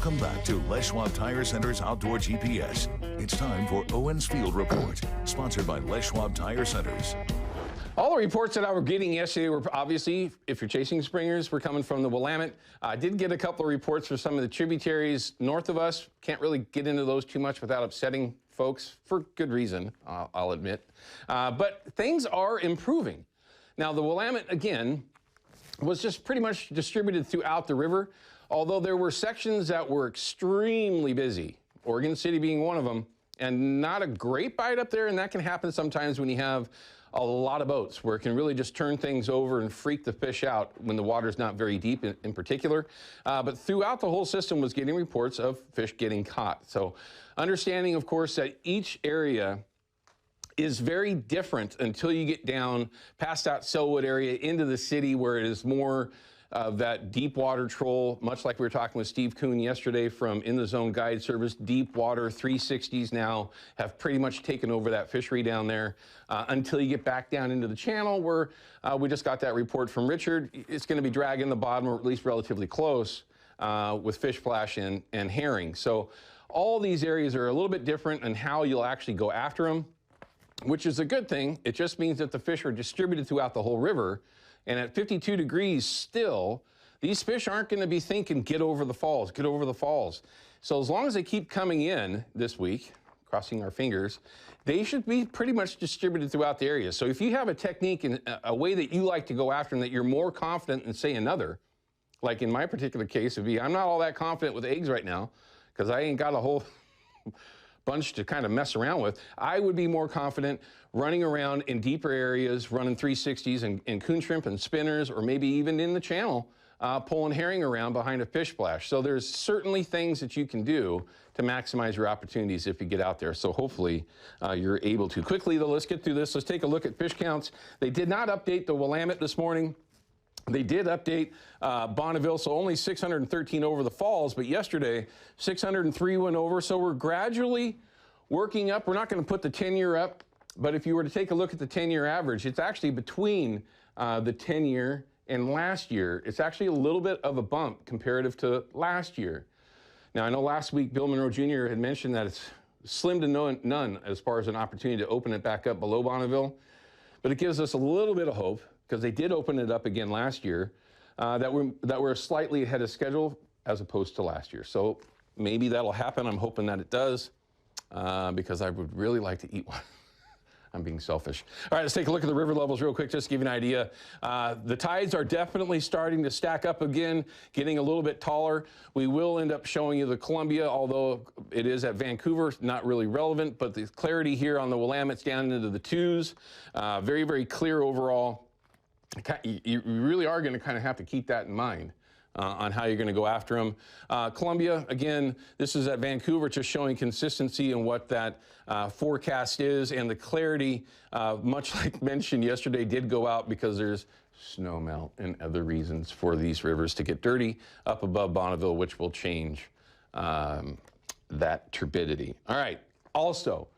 Welcome back to Les Schwab Tire Center's Outdoor GPS. It's time for Owin's Field Report, sponsored by Les Schwab Tire Centers. All the reports that I was getting yesterday were obviously, if you're chasing springers, were coming from the Willamette. I did get a couple of reports for some of the tributaries north of us. Can't really get into those too much without upsetting folks, for good reason, I'll admit. But things are improving. Now, the Willamette, again, was just pretty much distributed throughout the river, although there were sections that were extremely busy, Oregon City being one of them, and not a great bite up there, and that can happen sometimes when you have a lot of boats, where it can really just turn things over and freak the fish out when the water's not very deep in particular. But throughout the whole system was getting reports of fish getting caught. So understanding, of course, that each area is very different until you get down past that Selwood area into the city, where it is more of that deep water troll, much like we were talking with Steve Kuhn yesterday from In the Zone Guide Service. Deep water 360s now have pretty much taken over that fishery down there until you get back down into the channel, where we just got that report from Richard. It's going to be dragging the bottom, or at least relatively close, with fish flash and herring. So all these areas are a little bit different in how you'll actually go after them, which is a good thing. It just means that the fish are distributed throughout the whole river. And at 52 degrees still, these fish aren't going to be thinking, get over the falls, get over the falls. So as long as they keep coming in this week, crossing our fingers, they should be pretty much distributed throughout the area. So if you have a technique and a way that you like to go after them that you're more confident in, say, another, like in my particular case would be, I'm not all that confident with eggs right now because I ain't got a whole bunch to kind of mess around with. I would be more confident running around in deeper areas, running 360s and coon shrimp and spinners, or maybe even in the channel, pulling herring around behind a fish splash. So there's certainly things that you can do to maximize your opportunities if you get out there. So hopefully you're able to. Quickly though, let's get through this. Let's take a look at fish counts. They did not update the Willamette this morning. They did update Bonneville, so only 613 over the falls, but yesterday 603 went over, so we're gradually working up. We're not going to put the 10-year up, but if you were to take a look at the 10-year average, it's actually between the 10-year and last year. It's actually a little bit of a bump comparative to last year. Now, I know last week Bill Monroe Jr. had mentioned that it's slim to none as far as an opportunity to open it back up below Bonneville, but it gives us a little bit of hope, because they did open it up again last year, that we're slightly ahead of schedule as opposed to last year. So maybe that'll happen. I'm hoping that it does, because I would really like to eat one. I'm being selfish. All right, let's take a look at the river levels real quick, just to give you an idea. The tides are definitely starting to stack up again, getting a little bit taller. We will end up showing you the Columbia, although it is at Vancouver, not really relevant, but the clarity here on the Willamette's down into the 2s. Very, very clear overall. You really are going to kind of have to keep that in mind on how you're going to go after them. Columbia, again, this is at Vancouver, just showing consistency in what that forecast is, and the clarity, much like mentioned yesterday, did go out because there's snow melt and other reasons for these rivers to get dirty up above Bonneville, which will change that turbidity. All right, also,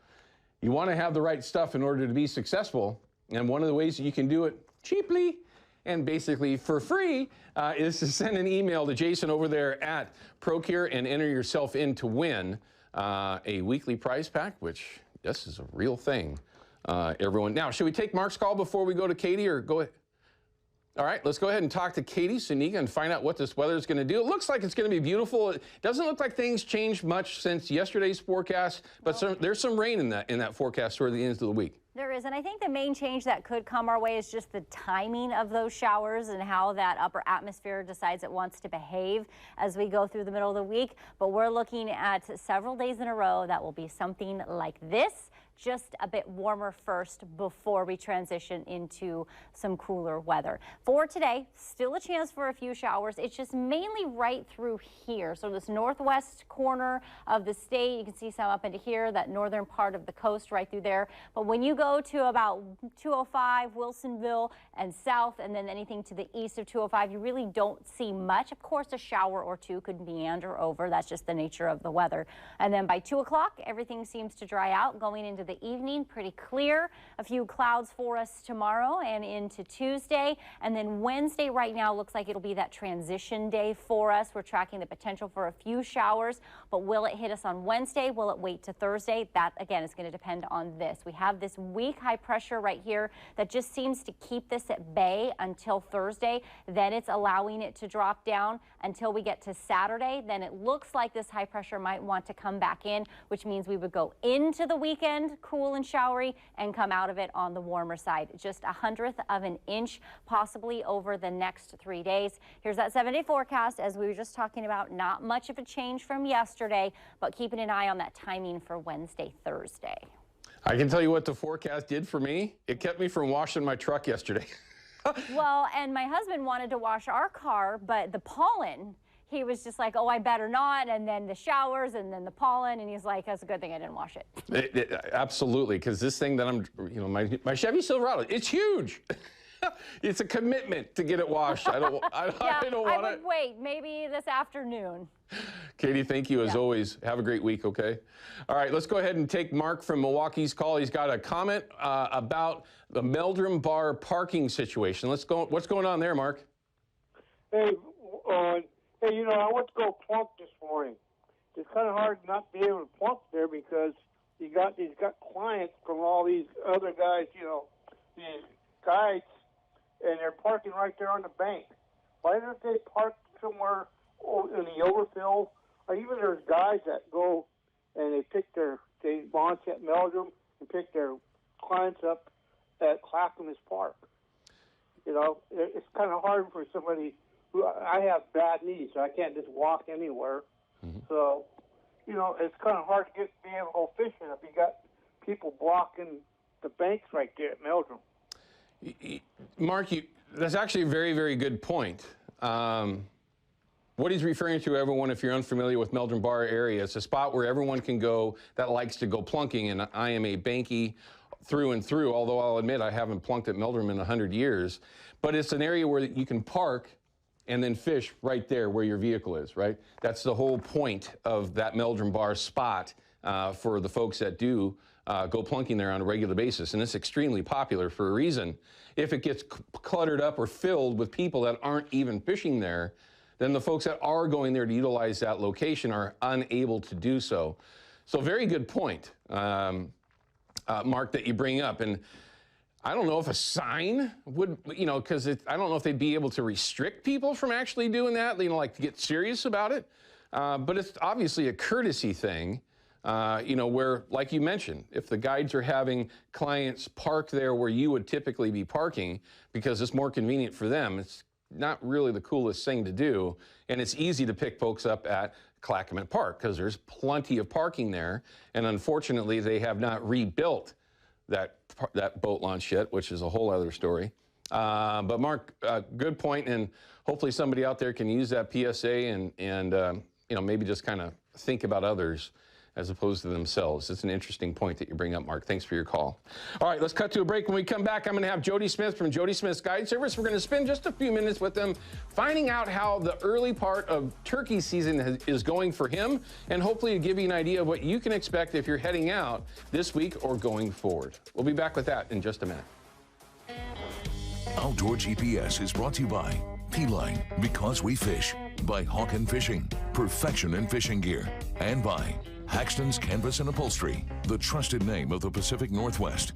you want to have the right stuff in order to be successful, and one of the ways that you can do it cheaply and basically for free is to send an email to Jason over there at Procure and enter yourself in to win a weekly prize pack, which this is a real thing. Everyone, now should we take Mark's call before we go to Katie, or go ahead? All right, let's go ahead and talk to Katie Sunika and find out what this weather is going to do. It looks like it's going to be beautiful. It doesn't look like things changed much since yesterday's forecast, but there's some rain in that forecast toward the end of the week. There is, and I think the main change that could come our way is just the timing of those showers and how that upper atmosphere decides it wants to behave as we go through the middle of the week. But we're looking at several days in a row that will be something like this, just a bit warmer first before we transition into some cooler weather. For today, still a chance for a few showers. It's just mainly right through here. So this northwest corner of the state, you can see some up into here, that northern part of the coast right through there. But when you go to about 205, Wilsonville and south, and then anything to the east of 205, you really don't see much. Of course, a shower or two could meander over. That's just the nature of the weather. And then by 2 o'clock, everything seems to dry out going into the evening, pretty clear. A few clouds for us tomorrow and into Tuesday. And then Wednesday right now looks like it'll be that transition day for us. We're tracking the potential for a few showers, but will it hit us on Wednesday? Will it wait to Thursday? That, again, is going to depend on this. We have this weak high pressure right here that just seems to keep this at bay until Thursday. Then it's allowing it to drop down until we get to Saturday. Then it looks like this high pressure might want to come back in, which means we would go into the weekend cool and showery and come out of it on the warmer side. Just 1/100 of an inch possibly over the next 3 days. Here's that 7-day forecast. As we were just talking about, not much of a change from yesterday, but keeping an eye on that timing for Wednesday, Thursday. I can tell you what the forecast did for me. It kept me from washing my truck yesterday. Well, and my husband wanted to wash our car, but the pollen, he was just like, oh, I better not. And then the showers and then the pollen. And he's like, that's a good thing I didn't wash it. Absolutely. Because this thing that I'm, my Chevy Silverado, it's huge. It's a commitment to get it washed. I don't want I would wait, maybe this afternoon. Katie, thank you as always. Have a great week, okay? All right, let's go ahead and take Mark from Milwaukee's call. He's got a comment about the Meldrum Bar parking situation. What's going on there, Mark? Hey, I went to go plunk this morning. It's kind of hard not to be able to plunk there because he's got clients from all these other guys, these guides, and they're parking right there on the bank. Why don't they park somewhere in the overfill? Or even there's guys that go and they launch at Meldrum and pick their clients up at Clackamas Park. It's kind of hard for somebody who, I have bad knees, so I can't just walk anywhere. Mm-hmm. So, it's kind of hard to be able to go fishing if you got people blocking the banks right there at Meldrum. Mark, that's actually a very, very good point. What he's referring to, everyone, if you're unfamiliar with Meldrum Bar area, it's a spot where everyone can go that likes to go plunking, and I am a banky through and through, although I'll admit I haven't plunked at Meldrum in 100 years. But it's an area where you can park and then fish right there where your vehicle is, right? That's the whole point of that Meldrum Bar spot for the folks that do go plunking there on a regular basis. And it's extremely popular for a reason. If it gets cluttered up or filled with people that aren't even fishing there, then the folks that are going there to utilize that location are unable to do so. So very good point, Mark, that you bring up. And I don't know if a sign would, because I don't know if they'd be able to restrict people from actually doing that, like to get serious about it. But it's obviously a courtesy thing, where, like you mentioned, if the guides are having clients park there where you would typically be parking because it's more convenient for them, it's not really the coolest thing to do. And it's easy to pick folks up at Clackamas Park because there's plenty of parking there. And unfortunately, they have not rebuilt that boat launch yet, which is a whole other story. But Mark, good point, and hopefully somebody out there can use that PSA and maybe just kind of think about others as opposed to themselves. It's an interesting point that you bring up, Mark. Thanks for your call. All right, let's cut to a break. When we come back, I'm going to have Jody Smith from Jody Smith's Guide Service. We're going to spend just a few minutes with them, finding out how the early part of turkey season is going for him, and hopefully to give you an idea of what you can expect if you're heading out this week or going forward. We'll be back with that in just a minute. Outdoor GPS is brought to you by P-Line, because we fish, by Hawken Fishing, perfection in fishing gear, and by Haxton's Canvas and Upholstery, the trusted name of the Pacific Northwest.